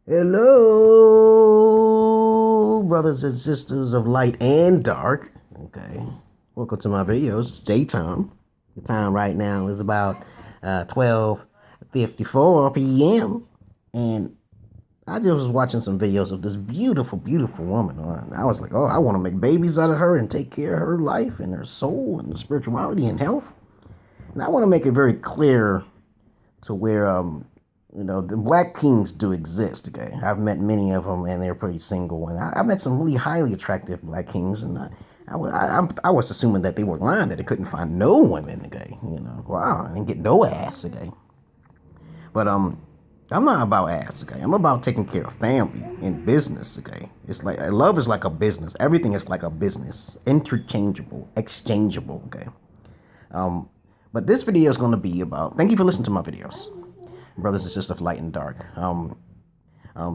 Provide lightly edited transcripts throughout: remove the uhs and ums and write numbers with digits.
Hello, brothers and sisters of light and dark. Okay, welcome to my videos. It's daytime. The time right now is about 12:54 p.m. And I just was watching some videos of this beautiful, beautiful woman. And I was like, oh, I want to make babies out of her and take care of her life and her soul and her spirituality and health. And I want to make it very clear to where the black kings do exist. Okay, I've met many of them, and they're pretty single. And I met some really highly attractive black kings, and I was assuming that they were lying, that they couldn't find no women. Okay, wow, I didn't get no ass. Okay, but I'm not about ass. Okay, I'm about taking care of family and business. Okay, it's like love is like a business. Everything is like a business, interchangeable, exchangeable. Okay, but this video is going to be about. Thank you for listening to my videos, brothers and sisters of light and dark.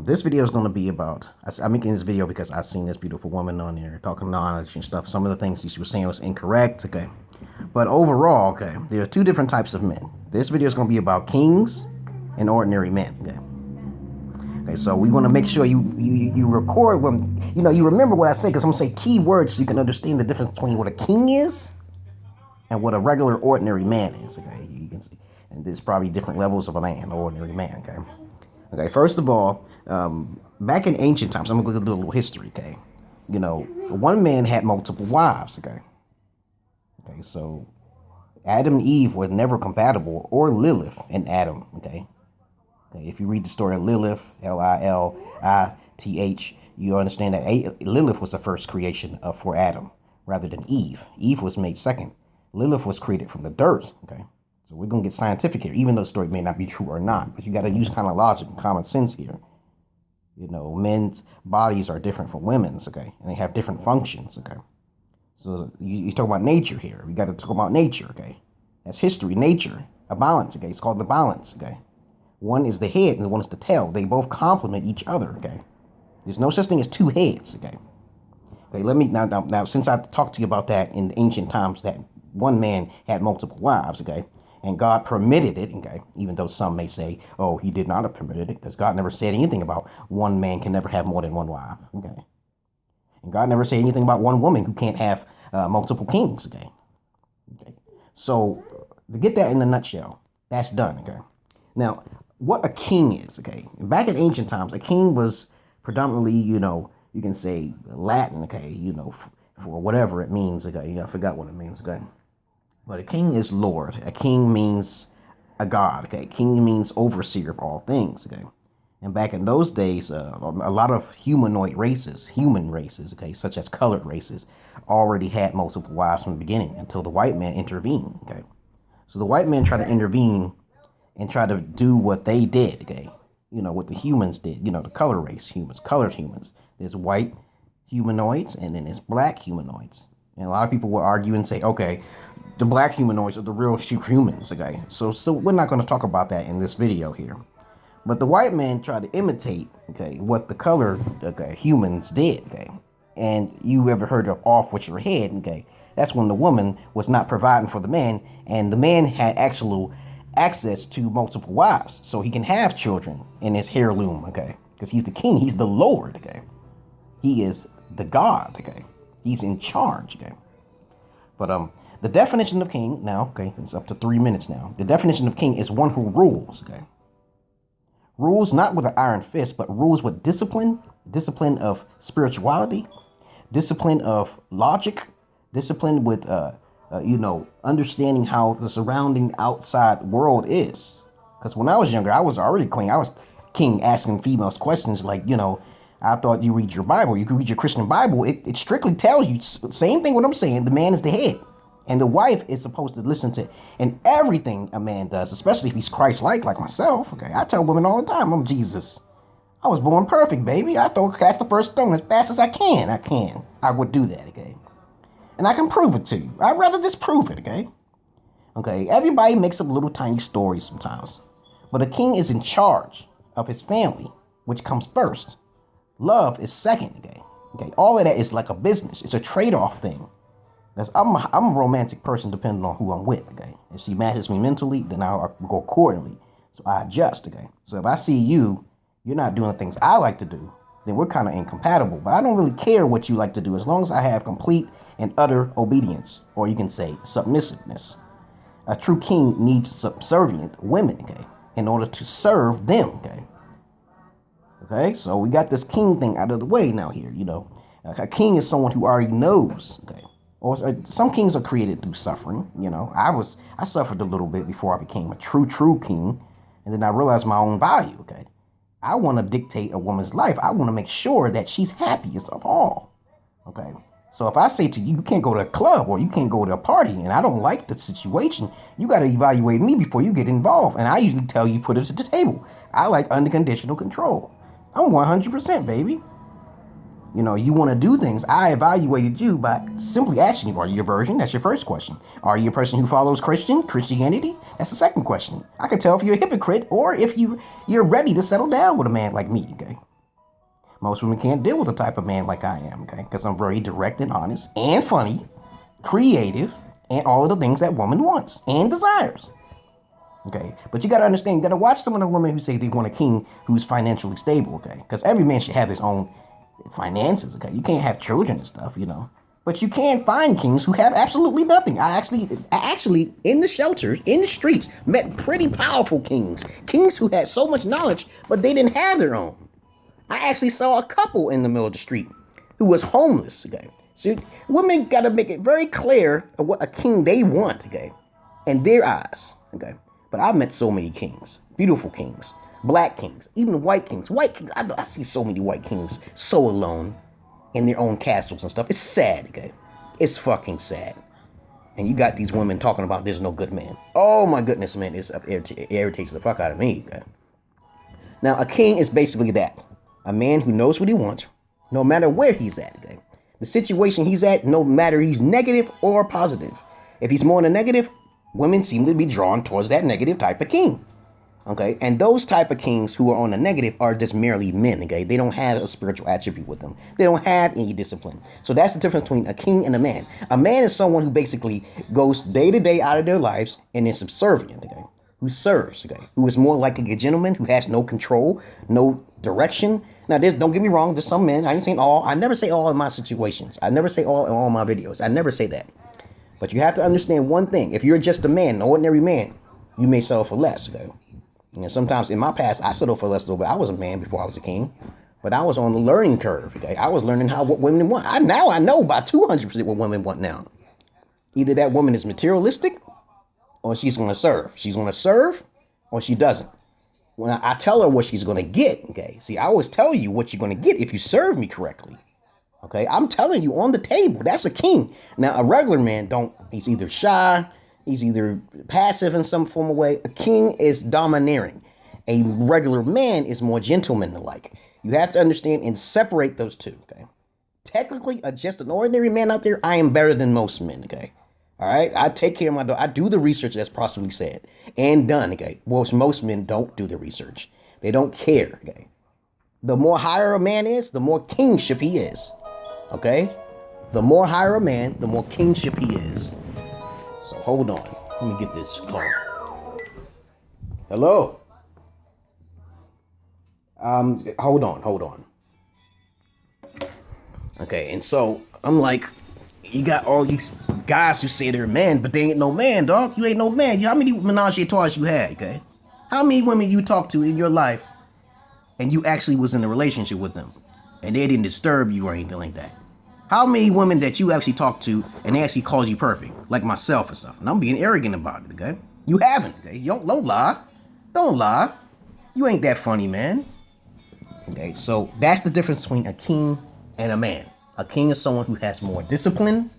This video is going to be about. I'm making this video because I've seen this beautiful woman on there talking knowledge and stuff. Some of the things she was saying was incorrect. Okay, but overall, okay, there are two different types of men. This video is going to be about kings and ordinary men. Okay. Okay, so we want to make sure you record when you remember what I say, because I'm gonna say key words so you can understand the difference between what a king is and what a regular ordinary man is. Okay, you can see, and there's probably different levels of a man, ordinary man. Okay, okay. First of all, back in ancient times, I'm gonna look at a little history. Okay, one man had multiple wives. Okay, okay. So Adam and Eve were never compatible, or Lilith and Adam. Okay, okay. If you read the story of Lilith, Lilith, you understand that Lilith was the first creation for Adam, rather than Eve. Eve was made second. Lilith was created from the dirt. Okay, so we're gonna get scientific here, even though the story may not be true or not. But you got to use kind of logic and common sense here. Men's bodies are different from women's. Okay, and they have different functions. Okay, so you talk about nature here. We got to talk about nature. Okay, that's history. Nature, a balance. Okay, it's called the balance. Okay, one is the head and one is the tail. They both complement each other. Okay, there's no such thing as two heads. Okay, okay. Let me now since I talked to you about that in ancient times, that one man had multiple wives, okay, and God permitted it, okay, even though some may say, oh, he did not have permitted it, because God never said anything about one man can never have more than one wife, okay, and God never said anything about one woman who can't have multiple kings, okay, okay, so to get that in a nutshell, that's done, okay. Now, what a king is, okay, back in ancient times, a king was predominantly, you can say Latin, okay, for whatever it means, okay, I forgot what it means, okay. But a king is Lord. A king means a god. Okay, king means overseer of all things. Okay, and back in those days, a lot of human races, okay, such as colored races, already had multiple wives from the beginning until the white man intervened. Okay, so the white man tried to intervene and try to do what they did. Okay, what the humans did. The color race humans, colored humans. There's white humanoids and then there's black humanoids. And a lot of people will argue and say, okay, the black humanoids are the real humans, okay? So we're not going to talk about that in this video here. But the white man tried to imitate, okay, what the colored humans did, okay? And you ever heard of off with your head, okay? That's when the woman was not providing for the man, and the man had actual access to multiple wives, so he can have children in his heirloom, okay? Because he's the king, he's the Lord, okay? He is the God, okay? He's in charge, okay? But the definition of king now, okay, it's up to 3 minutes now. The definition of king is one who rules, okay? Rules not with an iron fist, but rules with discipline, discipline of spirituality, discipline of logic, discipline with understanding how the surrounding outside world is. Because when I was younger, I was already king. I was king asking females questions like, I thought you read your Bible. You can read your Christian Bible. It strictly tells you, same thing what I'm saying, the man is the head. And the wife is supposed to listen to and everything a man does, especially if he's Christ-like, like myself. Okay, I tell women all the time, I'm Jesus. I was born perfect, baby. I throw cast the first stone as fast as I can. I would do that, okay? And I can prove it to you. I'd rather just prove it, okay? Okay, everybody makes up little tiny stories sometimes. But a king is in charge of his family, which comes first. Love is second, okay? Okay, all of that is like a business. It's a trade-off thing. I'm a romantic person depending on who I'm with, okay? If she matches me mentally, then I'll go accordingly. So I adjust, okay? So if I see you you're not doing the things I like to do, then we're kind of incompatible. But I don't really care what you like to do as long as I have complete and utter obedience, or you can say submissiveness. A true king needs subservient women, okay, in order to serve them, okay. Okay, so we got this king thing out of the way now here, you know. A king is someone who already knows, okay. Or some kings are created through suffering, you know. I suffered a little bit before I became a true king, and then I realized my own value, okay. I want to dictate a woman's life. I want to make sure that she's happiest of all, okay. So if I say to you, you can't go to a club or you can't go to a party, and I don't like the situation, you got to evaluate me before you get involved. And I usually tell you, put it to the table. I like unconditional control. I'm 100%, baby. You know, you want to do things. I evaluated you by simply asking you, are you a virgin? That's your first question. Are you a person who follows Christianity? That's the second question. I can tell if you're a hypocrite or if you're ready to settle down with a man like me, okay? Most women can't deal with the type of man like I am, okay? Because I'm very direct and honest and funny, creative, and all of the things that woman wants and desires. Okay, but you got to understand, you got to watch some of the women who say they want a king who's financially stable, okay? Because every man should have his own finances, okay? You can't have children and stuff, you know? But you can find kings who have absolutely nothing. I actually, in the shelters, in the streets, met pretty powerful kings. Kings who had so much knowledge, but they didn't have their own. I actually saw a couple in the middle of the street who was homeless, okay? So women got to make it very clear of what a king they want, okay? In their eyes, okay? But I've met so many kings, beautiful kings, black kings, even white kings. White kings, I see so many white kings so alone in their own castles and stuff. It's sad, okay? It's fucking sad. And you got these women talking about there's no good man. Oh my goodness, man, it irritates the fuck out of me, okay? Now, a king is basically that. A man who knows what he wants, no matter where he's at, okay? The situation he's at, no matter he's negative or positive. If he's more in the negative, women seem to be drawn towards that negative type of king, okay? And those type of kings who are on the negative are just merely men, okay? They don't have a spiritual attribute with them. They don't have any discipline. So that's the difference between a king and a man. A man is someone who basically goes day to day out of their lives and is subservient, okay? Who serves, okay? Who is more like a gentleman who has no control, no direction. Now, don't get me wrong, there's some men, I ain't saying all, I never say all in my situations. I never say all in all my videos. I never say that. But you have to understand one thing. If you're just a man, an ordinary man, you may settle for less, okay? And sometimes in my past, I settled for less a little bit. I was a man before I was a king. But I was on the learning curve, okay? I was learning what women want. Now I know by 200% what women want now. Either that woman is materialistic or she's going to serve. She's going to serve or she doesn't. When I tell her what she's going to get, okay? See, I always tell you what you're going to get if you serve me correctly. Okay? I'm telling you on the table. That's a king. Now, a regular man he's either shy, he's either passive in some form of way. A king is domineering. A regular man is more gentleman-like. You have to understand and separate those two, okay? Technically, just an ordinary man out there, I am better than most men, okay? All right, I take care of my dog. I do the research as possibly said and done. Okay, well, most men don't do the research. They don't care. Okay, the more higher a man is, the more kingship he is. Okay, the more higher a man, the more kingship he is. So hold on, let me get this call. Hello. Hold on. Okay, and so I'm like, you got all these guys who say they're men, but they ain't no man, dog. You ain't no man. How many menage a trois you had, okay? How many women you talked to in your life and you actually was in a relationship with them and they didn't disturb you or anything like that? How many women that you actually talked to and they actually called you perfect, like myself and stuff? And I'm being arrogant about it, okay? You haven't, okay? Don't lie. Don't lie. You ain't that funny, man. Okay, so that's the difference between a king and a man. A king is someone who has more discipline,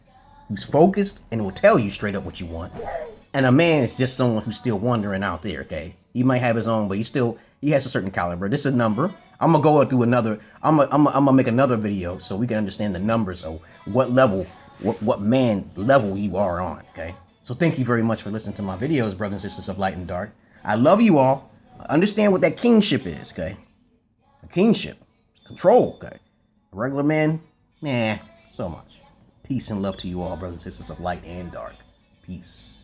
who's focused, and will tell you straight up what you want. And a man is just someone who's still wandering out there, okay? He might have his own, but he has a certain caliber. This is a number. I'm gonna go through another, I'm gonna make another video so we can understand the numbers of what level, what man level you are on, okay? So thank you very much for listening to my videos, brothers and sisters of light and dark. I love you all. Understand what that kingship is, okay? A kingship, control, okay? A regular man, nah, so much. Peace and love to you all, brothers and sisters of light and dark. Peace.